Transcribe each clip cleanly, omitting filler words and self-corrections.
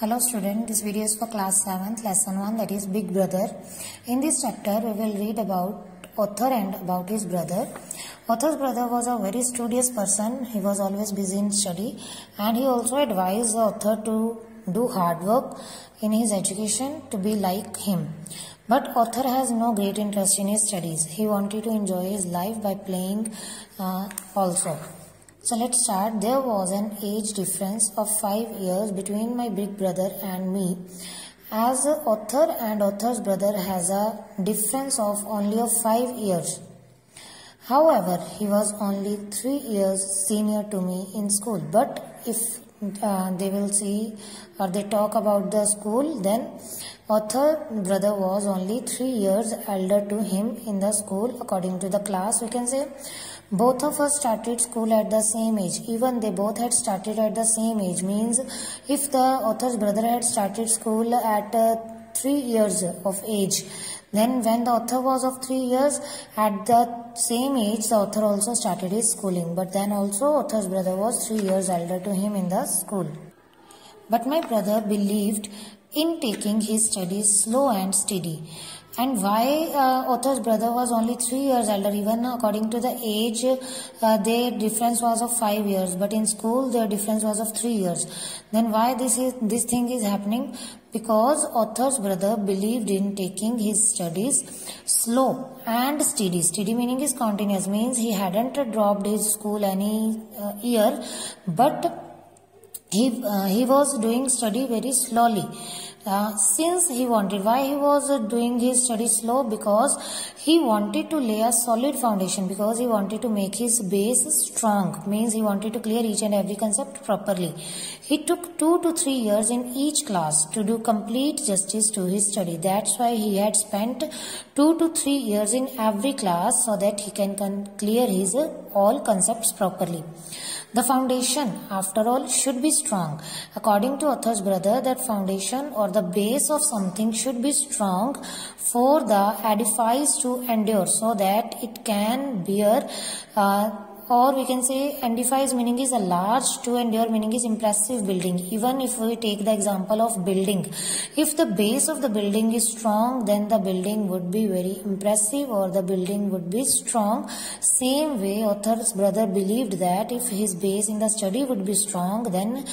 Hello student, this video is for class 7th lesson 1, that is Big Brother. In this chapter we will read about author and about his brother. Author's brother was a very studious person. He was always busy in study and he also advised the author to do hard work in his education to be like him. But author has no great interest in his studies. He wanted to enjoy his life by playing also. So let's start. There was an age difference of 5 years between my big brother and me. As the author and author's brother has a difference of only 5 years. However, he was only 3 years senior to me in school. But if they will see or they talk about the school, then author brother was only 3 years elder to him in the school. According to the class, we can say both of us started school at the same age. Even they both had started at the same age. Means if the author's brother had started school at 3 years of age, then when the author was of 3 years, at the same age, the author also started his schooling. But then also author's brother was 3 years elder to him in the school. But my brother believed in taking his studies slow and steady. And why author's brother was only 3 years elder, even according to the age, their difference was of 5 years, but in school their difference was of 3 years. Then why this thing is happening? Because author's brother believed in taking his studies slow and steady. Steady meaning is continuous, means he hadn't dropped his school any year, but he was doing study very slowly. Since he wanted, why he was doing his study slow? Because he wanted to lay a solid foundation, because he wanted to make his base strong, means he wanted to clear each and every concept properly. He took 2 to 3 years in each class to do complete justice to his study. That's why he had spent 2 to 3 years in every class, so that he can clear his all concepts properly. The foundation, after all, should be strong. According to author's brother, that foundation or the base of something should be strong for the edifice to endure, so that it can bear, or we can say edifice meaning is a large, to endure meaning is impressive building. Even if we take the example of building, if the base of the building is strong, then the building would be very impressive, or the building would be strong. Same way, author's brother believed that if his base in the study would be strong, then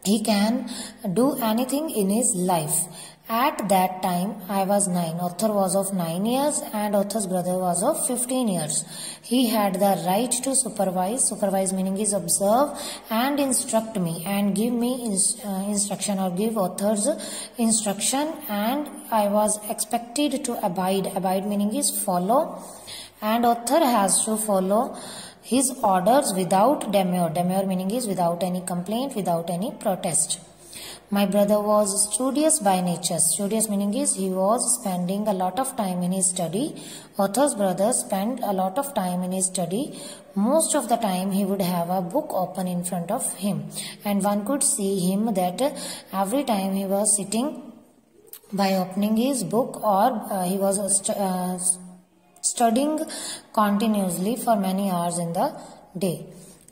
he can do anything in his life. At that time, I was 9. Author was of 9 years and author's brother was of 15 years. He had the right to supervise. Supervise meaning is observe and instruct me and give me instruction, or give author's instruction, and I was expected to abide. Abide meaning is follow, and author has to follow his orders without demur. Demur meaning is without any complaint, without any protest. My brother was studious by nature. Studious meaning is he was spending a lot of time in his study. Author's brother spent a lot of time in his study. Most of the time he would have a book open in front of him, and one could see him that every time he was sitting by opening his book, or he was studying continuously for many hours in the day.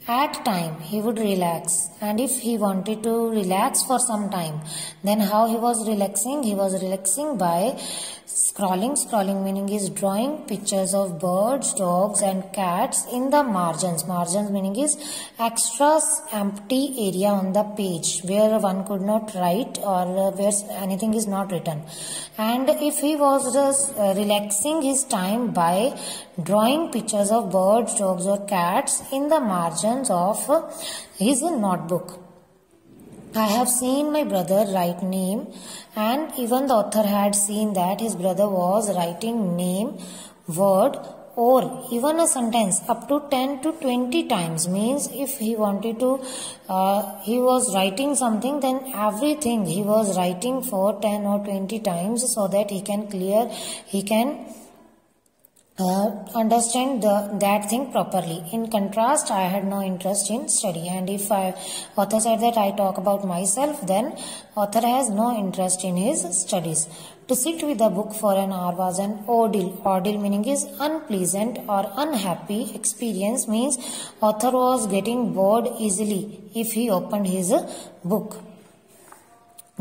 At time he would relax, and if he wanted to relax for some time, then how he was relaxing? He was relaxing by scrolling. Scrolling meaning is drawing pictures of birds, dogs and cats in the margins. Margins meaning is extra empty area on the page where one could not write, or where anything is not written. And if he was just relaxing his time by drawing pictures of birds, dogs or cats in the margins of his notebook. I have seen my brother write name, and even the author had seen that his brother was writing name, word or even a sentence up to 10 to 20 times. Means if he wanted to, he was writing something, then everything he was writing for 10 or 20 times, so that he can clear, he can understand that thing properly. In contrast, I had no interest in study, and if author said that I talk about myself, then author has no interest in his studies. To sit with a book for an hour was an ordeal. Ordeal meaning is unpleasant or unhappy experience, means author was getting bored easily if he opened his book.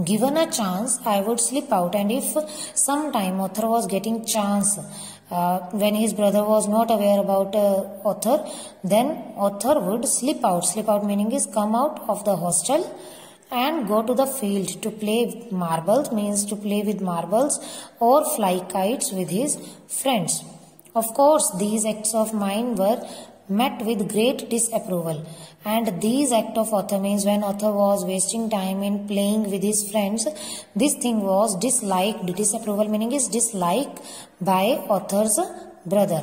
Given a chance, I would slip out, and if sometime author was getting chance when his brother was not aware about author, then author would slip out. Slip out meaning is come out of the hostel and go to the field to play marbles, means to play with marbles or fly kites with his friends. Of course, these acts of mine were met with great disapproval, and these act of author means when author was wasting time in playing with his friends, this thing was disliked. Disapproval meaning is dislike by author's brother.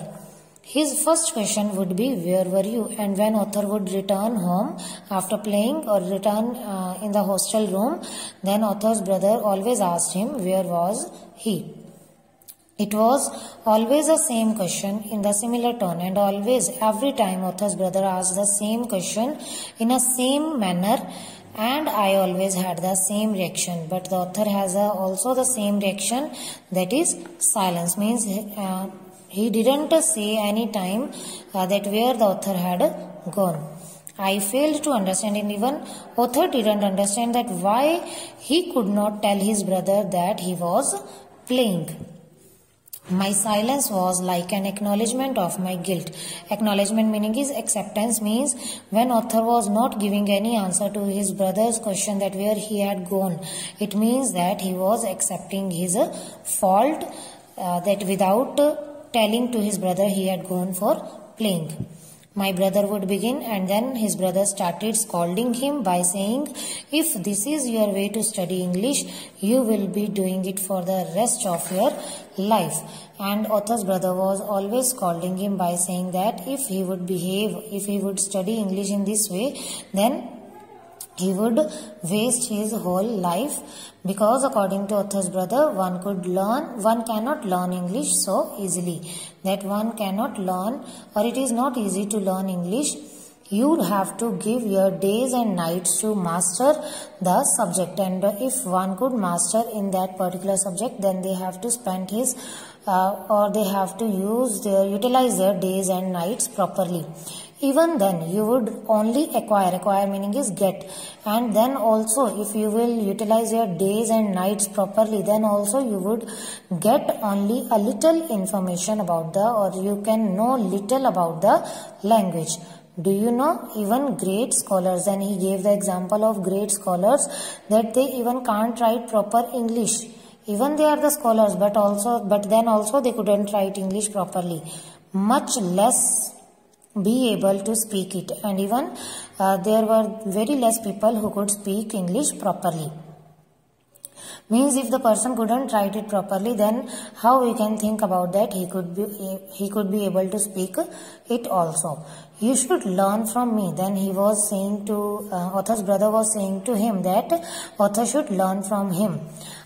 His first question would be, where were you? And when author would return home after playing or return in the hostel room, then author's brother always asked him, where was he? It was always the same question in the similar tone, and always every time author's brother asked the same question in a same manner, and I always had the same reaction. But the author has also the same reaction, that is silence, means he didn't say any time that where the author had gone. I failed to understand, and even author didn't understand that why he could not tell his brother that he was playing. My silence was like an acknowledgement of my guilt. Acknowledgement meaning is acceptance, means when author was not giving any answer to his brother's question that where he had gone, it means that he was accepting his fault, that without telling to his brother he had gone for playing. My brother would begin, and then his brother started scolding him by saying, if this is your way to study English, you will be doing it for the rest of your life. And author's brother was always scolding him by saying that if he would behave, if he would study English in this way, then he would waste his whole life, because according to author's brother, one cannot learn English so easily, that one cannot learn, or it is not easy to learn English. You would have to give your days and nights to master the subject, and if one could master in that particular subject, then they have to spend his or they have to utilize their days and nights properly. Even then you would only acquire meaning is get, and then also if you will utilize your days and nights properly, then also you would get only a little information about or you can know little about the language. Do you know, even great scholars, and he gave the example of great scholars that they even can't write proper English. Even they are the scholars, but then also they couldn't write English properly, much less be able to speak it. And even there were very less people who could speak English properly. Means if the person couldn't write it properly, then how we can think about that he could be able to speak it also. You should learn from me. Then he was saying to author's brother was saying to him that author should learn from him.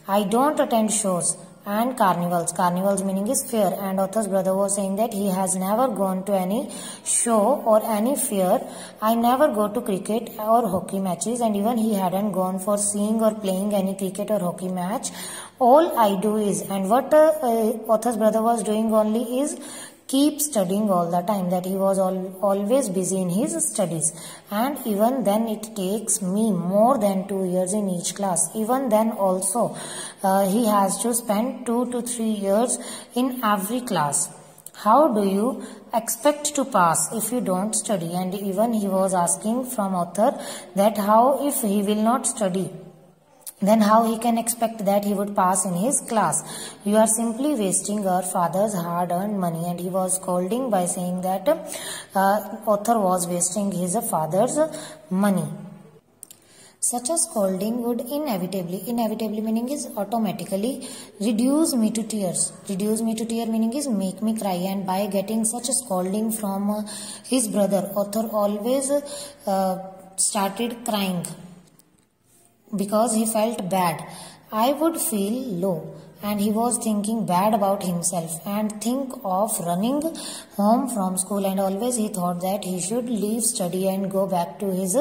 I don't attend shows and carnivals. Carnivals meaning is fair, and author's brother was saying that he has never gone to any show or any fair. I never go to cricket or hockey matches, and even he hadn't gone for seeing or playing any cricket or hockey match. All I do is, and what author's brother was doing only is keep studying all the time, that he was always busy in his studies. And even then it takes me more than 2 years in each class. Even then also he has to spend 2 to 3 years in every class. How do you expect to pass if you don't study? And even he was asking from author that how if he will not study, then how he can expect that he would pass in his class? You are simply wasting our father's hard-earned money. And he was scolding by saying that author was wasting his father's money. Such a scolding would inevitably meaning is automatically reduce me to tears. Reduce me to tear meaning is make me cry. And by getting such a scolding from his brother, author always started crying, because he felt bad. I would feel low, and he was thinking bad about himself and think of running home from school. And always he thought that he should leave study and go back to his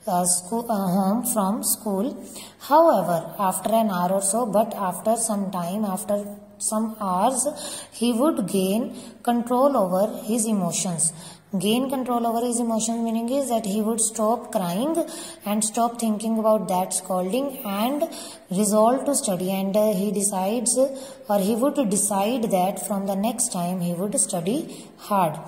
home from school. However, after an hour or so, but after some time, after some hours, he would gain control over his emotions. gain control over his emotions, meaning is that he would stop crying and stop thinking about that scolding and resolve to study, and he decides, or he would decide that from the next time he would study hard.